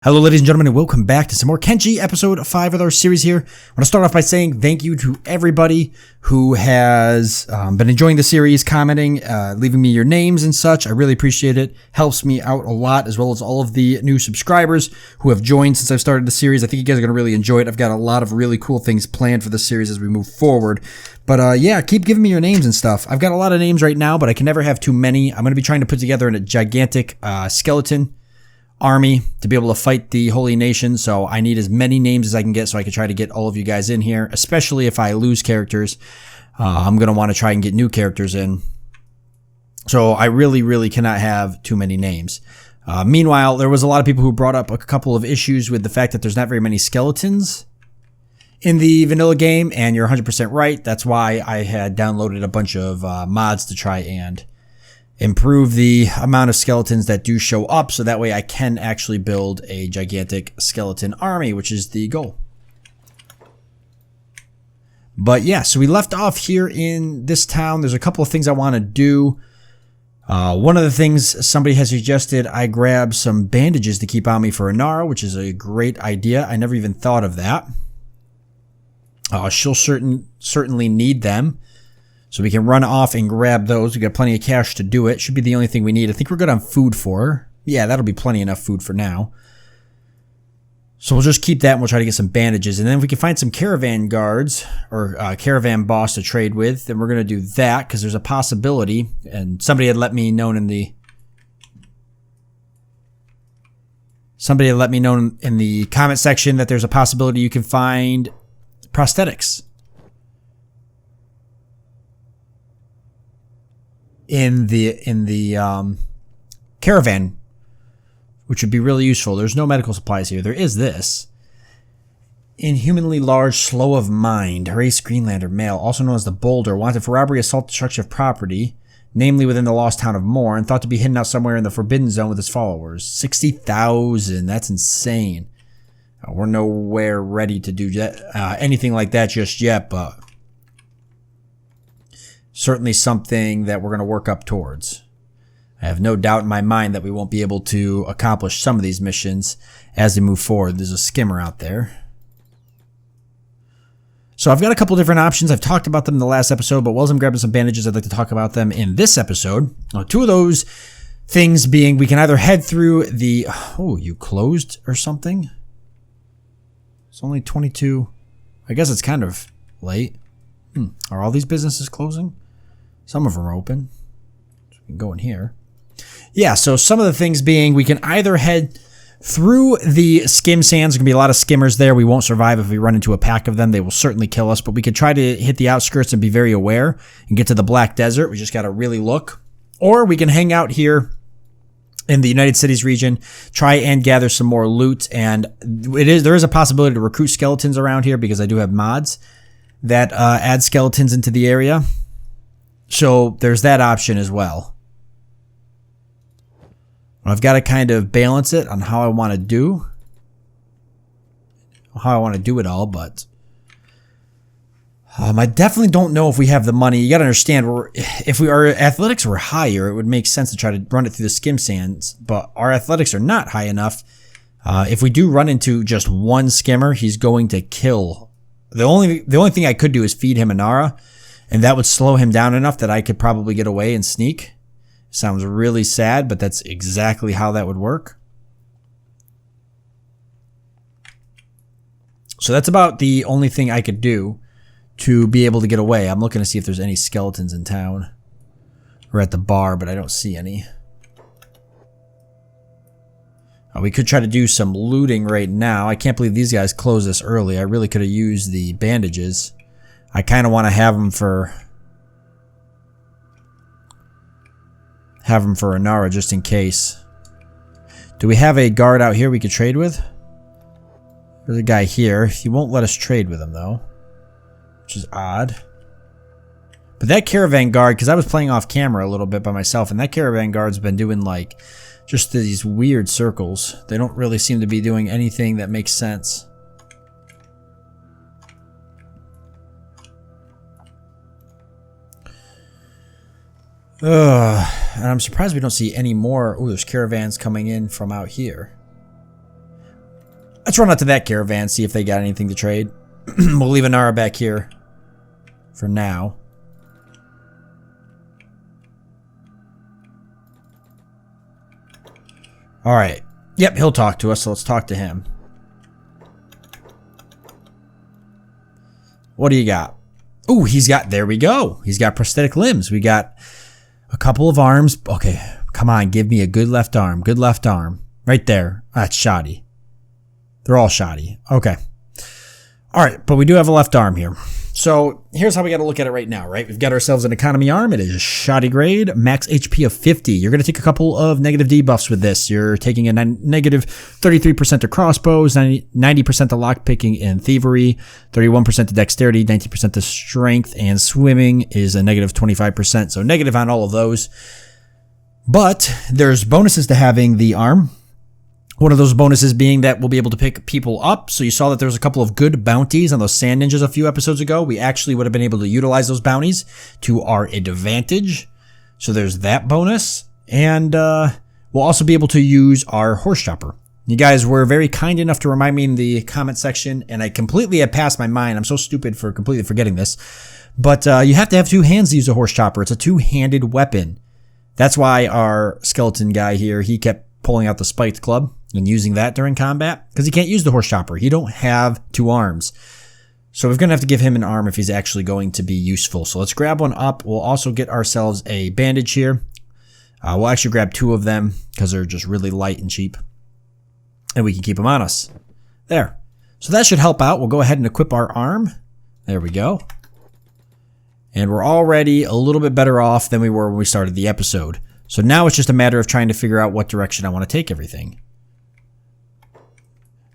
Hello ladies and gentlemen, and welcome back to some more Kenshi episode 5 of our series here. I want to start off by saying thank you to everybody who has been enjoying the series, commenting, leaving me your names and such. I really appreciate it. Helps me out a lot, as well as all of the new subscribers who have joined since I've started the series. I think you guys are going to really enjoy it. I've got a lot of really cool things planned for the series as we move forward. But yeah, keep giving me your names and stuff. I've got a lot of names right now, but I can never have too many. I'm going to be trying to put together a gigantic skeleton army to be able to fight the Holy Nation, so I need as many names as I can get so I can try to get all of you guys in here, especially if I lose characters. I'm going to want to try and get new characters in. So I really cannot have too many names. Meanwhile, there was a lot of people who brought up a couple of issues with the fact that there's not very many skeletons in the vanilla game, and you're 100% right. That's why I had downloaded a bunch of mods to try and improve the amount of skeletons that do show up, so that way I can actually build a gigantic skeleton army, which is the goal. But yeah, so we left off here in this town. There's a couple of things I want to do. One of the things somebody has suggested I grab some bandages to keep on me for Inara, which is a great idea. I never even thought of that. She'll certainly need them. So we can run off and grab those. We got plenty of cash to do it. Should be the only thing we need. I think we're good on food for her. Yeah, that'll be plenty enough food for now. So we'll just keep that and we'll try to get some bandages. And then if we can find some caravan guards or caravan boss to trade with, then we're going to do that because there's a possibility. And somebody had let me know in the comment section that there's a possibility you can find prosthetics in the caravan, which would be really useful. There's no medical supplies here. There is this. Inhumanly large, slow of mind, race Greenlander, male, also known as the Boulder, wanted for robbery, assault, destruction of property, namely within the lost town of Morn, thought to be hidden out somewhere in the Forbidden Zone with his followers. 60,000. That's insane. We're nowhere ready to do anything like that just yet, but certainly something that we're going to work up towards. I have no doubt in my mind that we won't be able to accomplish some of these missions as we move forward. There's a skimmer out there. So I've got a couple different options. I've talked about them in the last episode, but while I'm grabbing some bandages, I'd like to talk about them in this episode. Two of those things being, we can either head through the... Oh, you closed or something? It's only 22. I guess it's kind of late. Are all these businesses closing? Some of them are open. So we can go in here. Yeah, so some of the things being, we can either head through the skim sands. There's going to be a lot of skimmers there. We won't survive if we run into a pack of them. They will certainly kill us, but we could try to hit the outskirts and be very aware and get to the Black Desert. We just got to really look. Or we can hang out here in the United Cities region, try and gather some more loot. And there is a possibility to recruit skeletons around here because I do have mods that add skeletons into the area. So there's that option as well. I've got to kind of balance it on how I want to do it all, but I definitely don't know if we have the money. You got to understand, if our athletics were higher, it would make sense to try to run it through the skim sands, but our athletics are not high enough. If we do run into just one skimmer, he's going to kill. The only thing I could do is feed him Inara, and that would slow him down enough that I could probably get away and sneak. Sounds really sad, but that's exactly how that would work. So that's about the only thing I could do to be able to get away. I'm looking to see if there's any skeletons in town. We're at the bar, but I don't see any. We could try to do some looting right now. I can't believe these guys closed this early. I really could have used the bandages. I kind of want to have them for Inara just in case. Do we have a guard out here we could trade with? There's a guy here. He won't let us trade with him though, which is odd. But that caravan guard, because I was playing off camera a little bit by myself, and that caravan guard's been doing like just these weird circles. They don't really seem to be doing anything that makes sense. And I'm surprised we don't see any more. Oh, there's caravans coming in from out here. Let's run out to that caravan, see if they got anything to trade. We'll leave Anara back here for now. Alright. Yep, he'll talk to us, so let's talk to him. What do you got? Ooh, he's got, there we go. He's got prosthetic limbs. We got a couple of arms. Okay, come on, give me a good left arm. Good left arm. Right there. That's shoddy. They're all shoddy. Okay. Alright, but we do have a left arm here. So here's how we got to look at it right now, right? We've got ourselves an economy arm. It is shoddy grade, max HP of 50. You're going to take a couple of negative debuffs with this. You're taking a negative 33% to crossbows, 90% to lockpicking and thievery, 31% to dexterity, 19% to strength, and swimming is a negative 25%. So negative on all of those. But there's bonuses to having the arm. One of those bonuses being that we'll be able to pick people up. So you saw that there was a couple of good bounties on those sand ninjas a few episodes ago. We actually would have been able to utilize those bounties to our advantage. So there's that bonus. And we'll also be able to use our horse chopper. You guys were very kind enough to remind me in the comment section, and I completely had passed my mind. I'm so stupid for completely forgetting this. But you have to have two hands to use a horse chopper. It's a two-handed weapon. That's why our skeleton guy here, he kept pulling out the spiked club and using that during combat, because he can't use the horse chopper. He don't have two arms. So we're going to have to give him an arm if he's actually going to be useful. So let's grab one up. We'll also get ourselves a bandage here. We'll actually grab two of them because they're just really light and cheap. And we can keep them on us. There. So that should help out. We'll go ahead and equip our arm. There we go. And we're already a little bit better off than we were when we started the episode. So now it's just a matter of trying to figure out what direction I want to take everything.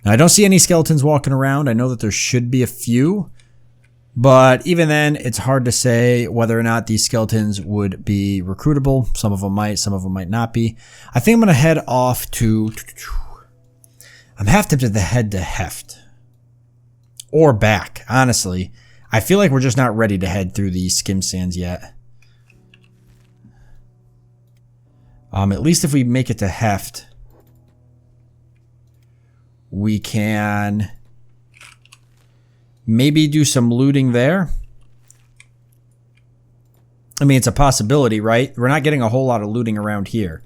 Now, I don't see any skeletons walking around. I know that there should be a few. But even then, it's hard to say whether or not these skeletons would be recruitable. Some of them might not be. I think I'm going to head off to... I'm half tempted to head to Heft. Or back, honestly. I feel like we're just not ready to head through these skim sands yet. At least if we make it to Heft, we can maybe do some looting there. I mean, it's a possibility, right? We're not getting a whole lot of looting around here.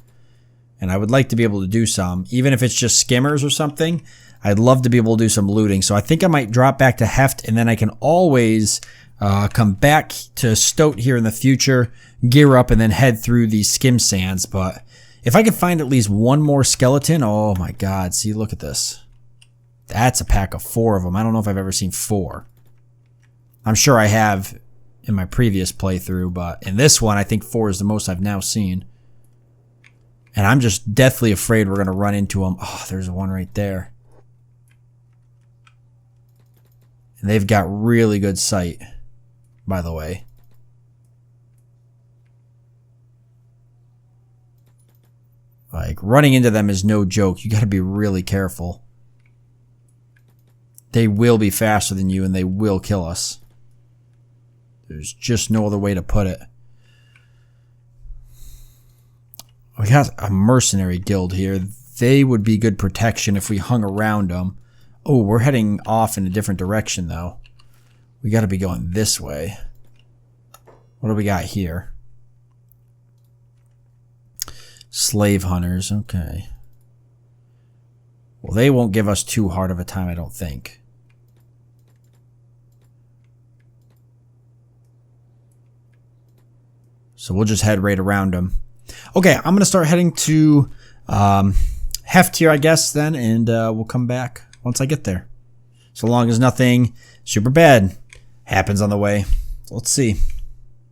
And I would like to be able to do some. Even if it's just skimmers or something, I'd love to be able to do some looting. So I think I might drop back to Heft, and then I can always come back to Stoat here in the future, gear up, and then head through these skim sands. But if I could find at least one more skeleton, oh my god, see, look at this. That's a pack of 4 of them. I don't know if I've ever seen 4. I'm sure I have in my previous playthrough, but in this one, I think 4 is the most I've now seen. And I'm just deathly afraid we're going to run into them. Oh, there's one right there. And they've got really good sight, by the way. Like, running into them is no joke. You got to be really careful. They will be faster than you, and they will kill us. There's just no other way to put it. We got a mercenary guild here. They would be good protection if we hung around them. Oh, we're heading off in a different direction, though. We got to be going this way. What do we got here? Slave hunters. Okay. Well, they won't give us too hard of a time, I don't think. So we'll just head right around them. Okay, I'm going to start heading to Heft here, I guess, then, and we'll come back once I get there. So long as nothing super bad happens on the way. So let's see.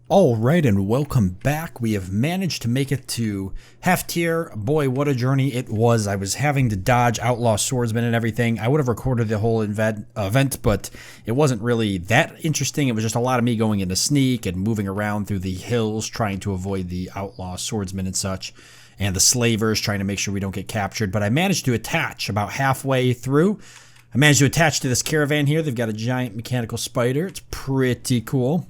Alright, and welcome back. We have managed to make it to Heft here. Boy, what a journey it was. I was having to dodge outlaw swordsmen and everything. I would have recorded the whole event, but it wasn't really that interesting. It was just a lot of me going into sneak and moving around through the hills, trying to avoid the outlaw swordsmen and such, and the slavers, trying to make sure we don't get captured. But I managed to attach about halfway through. I managed to attach to this caravan here. They've got a giant mechanical spider. It's pretty cool.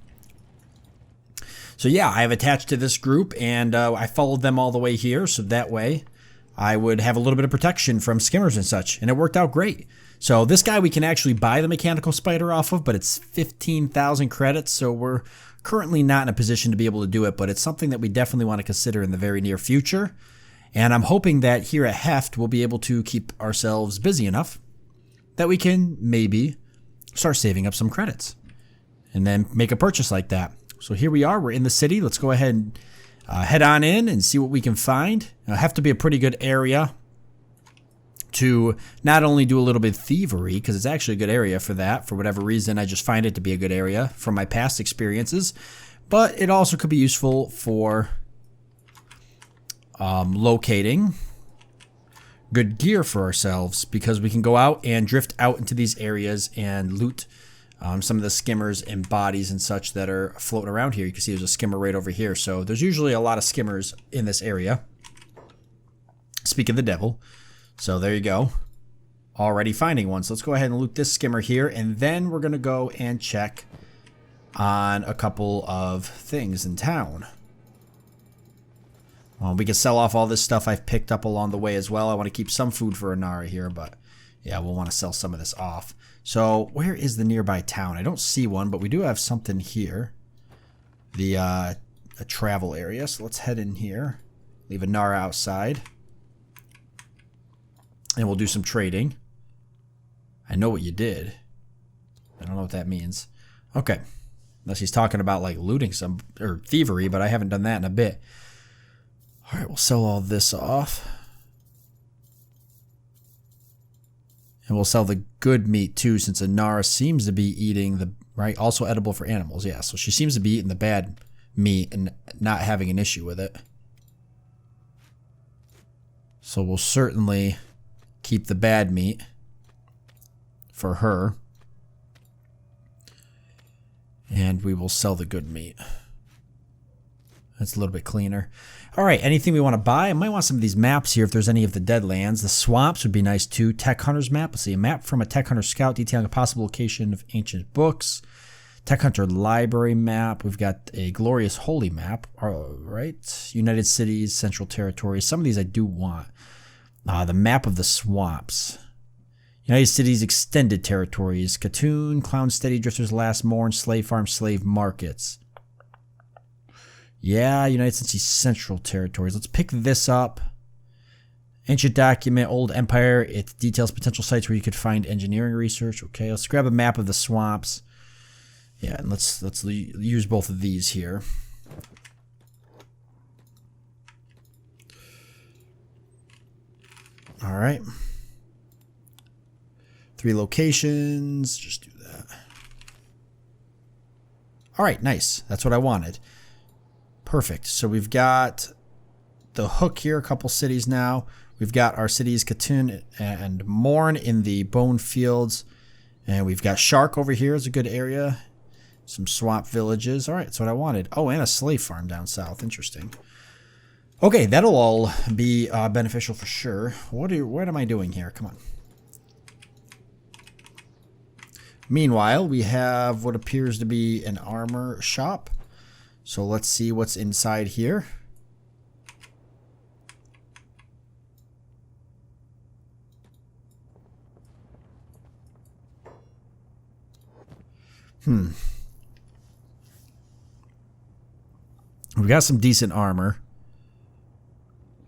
So yeah, I have attached to this group, and I followed them all the way here, so that way I would have a little bit of protection from skimmers and such, and it worked out great. So this guy we can actually buy the mechanical spider off of, but it's 15,000 credits, so we're currently not in a position to be able to do it, but it's something that we definitely want to consider in the very near future. And I'm hoping that here at Heft we'll be able to keep ourselves busy enough that we can maybe start saving up some credits and then make a purchase like that. So here we are, we're in the city. Let's go ahead and head on in and see what we can find. Have to be a pretty good area to not only do a little bit of thievery, because it's actually a good area for that. For whatever reason, I just find it to be a good area from my past experiences. But it also could be useful for locating good gear for ourselves, because we can go out and drift out into these areas and loot some of the skimmers and bodies and such that are floating around here. You can see there's a skimmer right over here. So there's usually a lot of skimmers in this area. Speak of the devil. So there you go. Already finding one. So let's go ahead and loot this skimmer here. And then we're going to go and check on a couple of things in town. We can sell off all this stuff I've picked up along the way as well. I want to keep some food for Inara here, but yeah, we'll want to sell some of this off. So where is the nearby town? I don't see one, but we do have something here. A travel area. So let's head in here. Leave Inara outside. And we'll do some trading. I know what you did. I don't know what that means. Okay. Unless he's talking about like looting some, or thievery, but I haven't done that in a bit. Alright, we'll sell all this off. And we'll sell the good meat too, since Inara seems to be eating the, right, also edible for animals, yeah. So she seems to be eating the bad meat and not having an issue with it. So we'll certainly keep the bad meat for her. And we will sell the good meat. That's a little bit cleaner. All right, anything we want to buy? I might want some of these maps here if there's any of the Deadlands. The swamps would be nice too. Tech Hunter's map. Let's see, a map from a Tech Hunter scout detailing a possible location of ancient books. Tech Hunter library map. We've got a Glorious Holy map. All right, United Cities, Central Territories. Some of these I do want. The map of the swamps. United Cities Extended Territories. Katoon, Clown Steady, Drifters Last Mourn, Slave Farm, Slave Markets. Yeah, United States Central Territories. Let's pick this up. Ancient document, Old Empire. It details potential sites where you could find engineering research. Okay, let's grab a map of the swamps. Yeah, and let's use both of these here. All right. 3 locations. Just do that. All right, nice. That's what I wanted. Perfect. So we've got the hook here, a couple cities now. We've got our cities Katoon and Morn in the Bone Fields. And we've got Shark over here is a good area. Some swamp villages. All right, that's what I wanted. Oh, and a slave farm down south. Interesting. Okay, that'll all be beneficial for sure. What am I doing here? Come on. Meanwhile, we have what appears to be an armor shop. So let's see what's inside here. We've got some decent armor.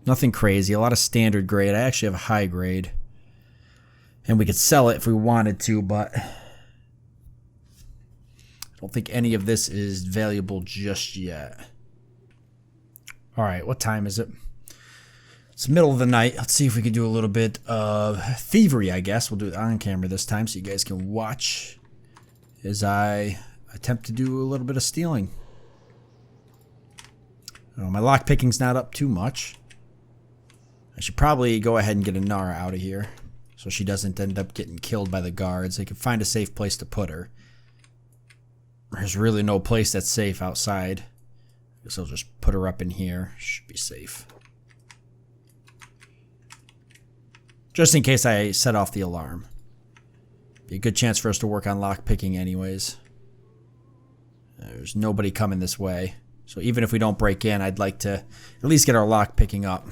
Nothing crazy. A lot of standard grade. I actually have a high grade. And we could sell it if we wanted to, but I don't think any of this is valuable just yet. Alright, what time is it? It's the middle of the night. Let's see if we can do a little bit of thievery, I guess. We'll do it on camera this time so you guys can watch as I attempt to do a little bit of stealing. My lockpicking's not up too much. I should probably go ahead and get Inara out of here so she doesn't end up getting killed by the guards. They can find a safe place to put her. There's really no place that's safe outside. I guess I'll just put her up in here. Should be safe. Just in case I set off the alarm. Be a good chance for us to work on lockpicking anyways. There's nobody coming this way. So even if we don't break in, I'd like to at least get our lockpicking up.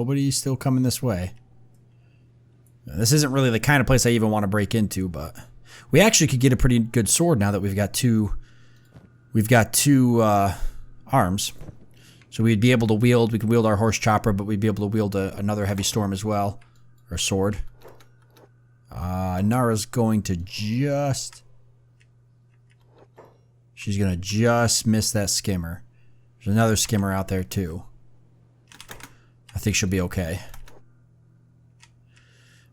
nobody's still coming this way. Now, this isn't really the kind of place I even want to break into, but we actually could get a pretty good sword now that we've got two arms. So we'd be able to wield, we could wield our horse chopper, but we'd be able to wield another heavy storm as well. Or sword. Nara's going to just... She's going to just miss that skimmer. There's another skimmer out there too. I think she'll be okay.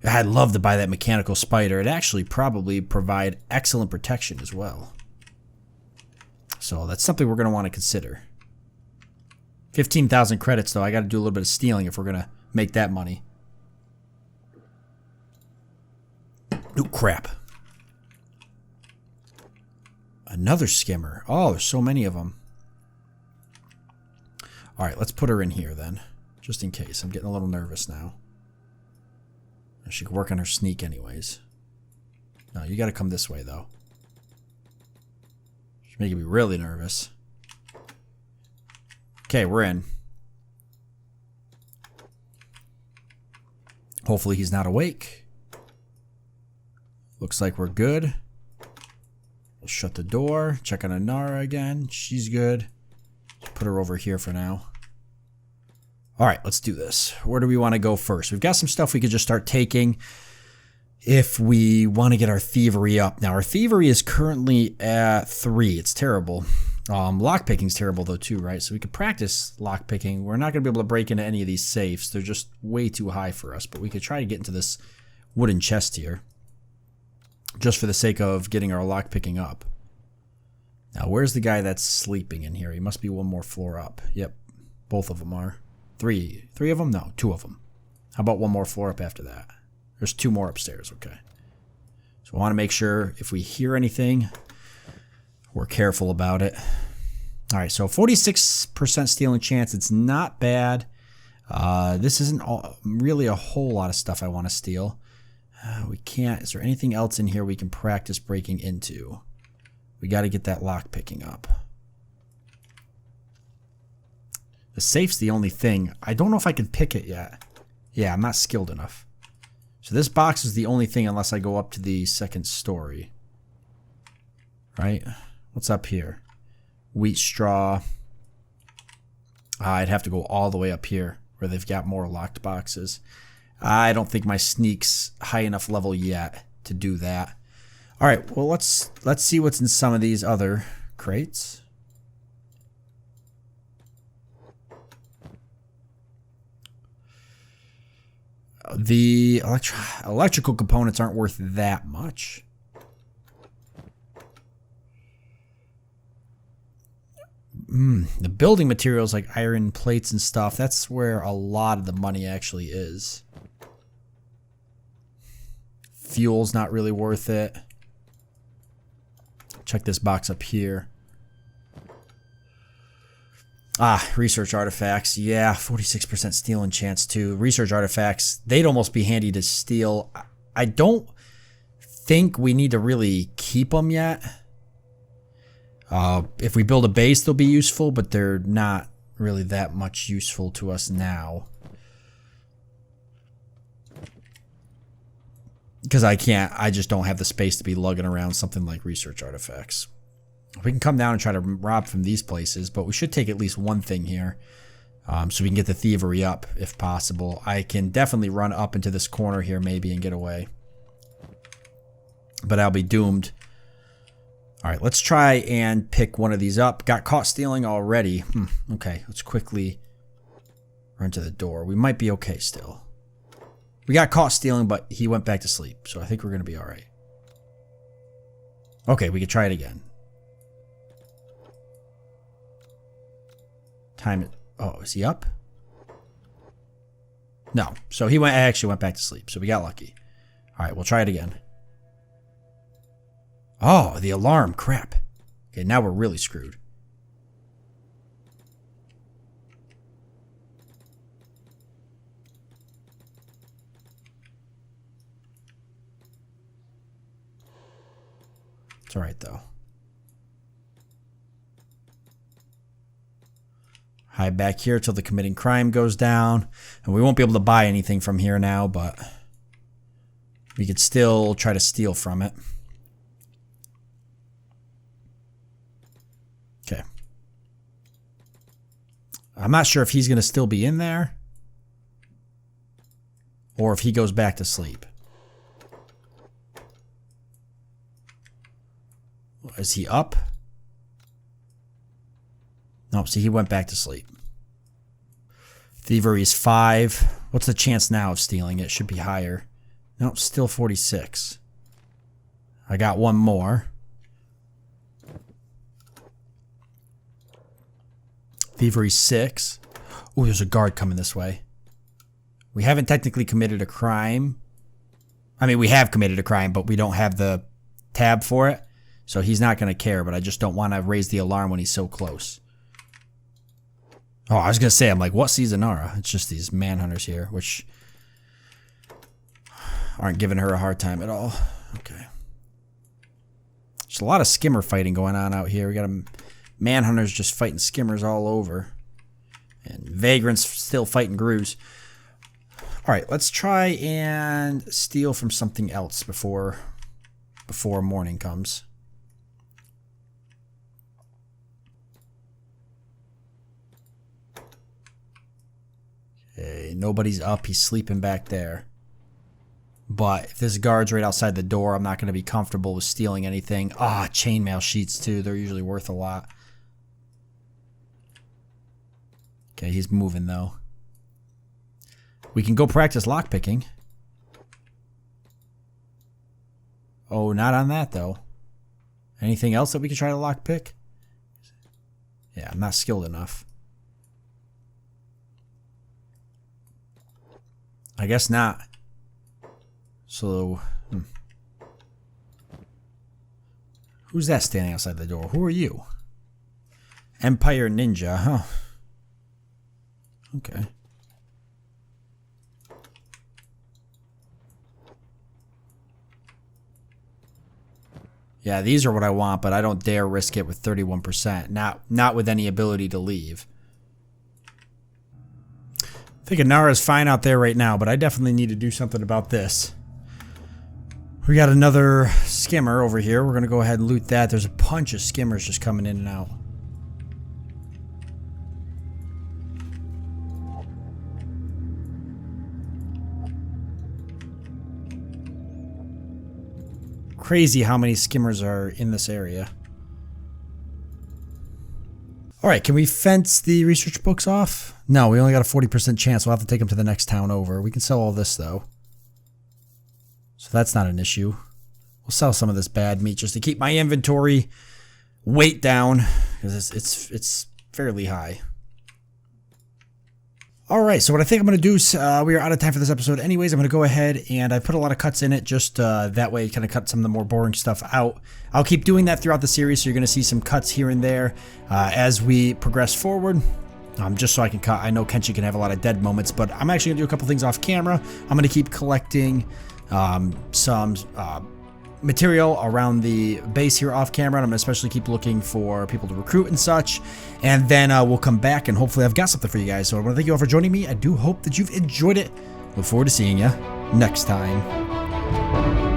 I'd love to buy that mechanical spider. It'd actually probably provide excellent protection as well. So that's something we're going to want to consider. 15,000 credits though. I got to do a little bit of stealing if we're going to make that money. Oh, crap. Another skimmer. Oh, there's so many of them. Alright, let's put her in here then. Just in case. I'm getting a little nervous now. She could work on her sneak anyways. No, you gotta come this way though. She's making me really nervous. Okay, we're in. Hopefully he's not awake. Looks like we're good. We'll shut the door. Check on Anara again. She's good. Put her over here for now. Alright, let's do this. Where do we want to go first? We've got some stuff we could just start taking if we want to get our thievery up. Now, our thievery is currently at 3. It's terrible. Lockpicking's terrible though too, right? So we could practice lockpicking. We're not going to be able to break into any of these safes. They're just way too high for us. But we could try to get into this wooden chest here. Just for the sake of getting our lockpicking up. Now, where's the guy that's sleeping in here? He must be one more floor up. Yep, both of them are. Three of them? No, 2 of them. How about one more floor up after that? There's 2 more upstairs, okay. So I want to make sure if we hear anything, we're careful about it. Alright, so 46% stealing chance. It's not bad. This isn't really a whole lot of stuff I want to steal. We can't. Is there anything else in here we can practice breaking into? We got to get that lock picking up. The safe's the only thing. I don't know if I can pick it yet. Yeah, I'm not skilled enough. So this box is the only thing unless I go up to the 2nd story. Right? What's up here? Wheat straw. I'd have to go all the way up here where they've got more locked boxes. I don't think my sneak's high enough level yet to do that. All right, well let's see what's in some of these other crates. The electrical components aren't worth that much. The building materials like iron plates and stuff, that's where a lot of the money actually is. Fuel's not really worth it. Check this box up here. Research artifacts. Yeah, 46% stealing chance too. Research artifacts, they'd almost be handy to steal. I don't think we need to really keep them yet. If we build a base, they'll be useful, but they're not really that much useful to us now. Because I just don't have the space to be lugging around something like research artifacts. We can come down and try to rob from these places, but we should take at least one thing here. So we can get the thievery up, if possible. I can definitely run up into this corner here maybe and get away. But I'll be doomed. Alright, let's try and pick one of these up. Got caught stealing already. Okay, let's quickly run to the door. We might be okay still. We got caught stealing, but he went back to sleep. So I think we're going to be alright. Okay, we can try it again. Time it. Oh, is he up? No. So he actually went back to sleep. So we got lucky. Alright, we'll try it again. Oh, the alarm. Crap. Okay, now we're really screwed. It's alright, though. Hide back here till the committing crime goes down. And we won't be able to buy anything from here now, but we could still try to steal from it. Okay. I'm not sure if he's going to still be in there or if he goes back to sleep. Is he up? Nope, see, he went back to sleep. Thievery is 5. What's the chance now of stealing it? Should be higher. Nope, still 46. I got one more. Thievery 6. Oh, there's a guard coming this way. We haven't technically committed a crime. I mean, we have committed a crime, but we don't have the tab for it. So he's not going to care, but I just don't want to raise the alarm when he's so close. Oh, I was going to say, I'm like, what Seasonara? It's just these manhunters here, which aren't giving her a hard time at all. Okay. There's a lot of skimmer fighting going on out here. We got manhunters just fighting skimmers all over. And vagrants still fighting grooves. All right, let's try and steal from something else before morning comes. Okay, nobody's up. He's sleeping back there. But if this guard's right outside the door, I'm not going to be comfortable with stealing anything. Ah, chainmail sheets too. They're usually worth a lot. Okay, he's moving though. We can go practice lockpicking. Oh, not on that though. Anything else that we can try to lockpick? Yeah, I'm not skilled enough. I guess not. So, who's that standing outside the door? Who are you? Empire Ninja, huh? Okay. Yeah, these are what I want, but I don't dare risk it with 31%. Not with any ability to leave. I think Inara's fine out there right now, but I definitely need to do something about this. We got another skimmer over here. We're going to go ahead and loot that. There's a bunch of skimmers just coming in and out. Crazy how many skimmers are in this area. Alright, can we fence the research books off? No, we only got a 40% chance. We'll have to take them to the next town over. We can sell all this, though. So that's not an issue. We'll sell some of this bad meat just to keep my inventory weight down, because it's fairly high. Alright, so what I think I'm going to do is, we are out of time for this episode anyways. I'm going to go ahead and I put a lot of cuts in it, just that way kind of cut some of the more boring stuff out. I'll keep doing that throughout the series, so you're going to see some cuts here and there as we progress forward. Just so I can cut. I know Kenshi can have a lot of dead moments, but I'm actually going to do a couple things off camera. I'm going to keep collecting some material around the base here off camera, and I'm going to especially keep looking for people to recruit and such. And then we'll come back and hopefully I've got something for you guys. So I want to thank you all for joining me. I do hope that you've enjoyed it. Look forward to seeing you next time.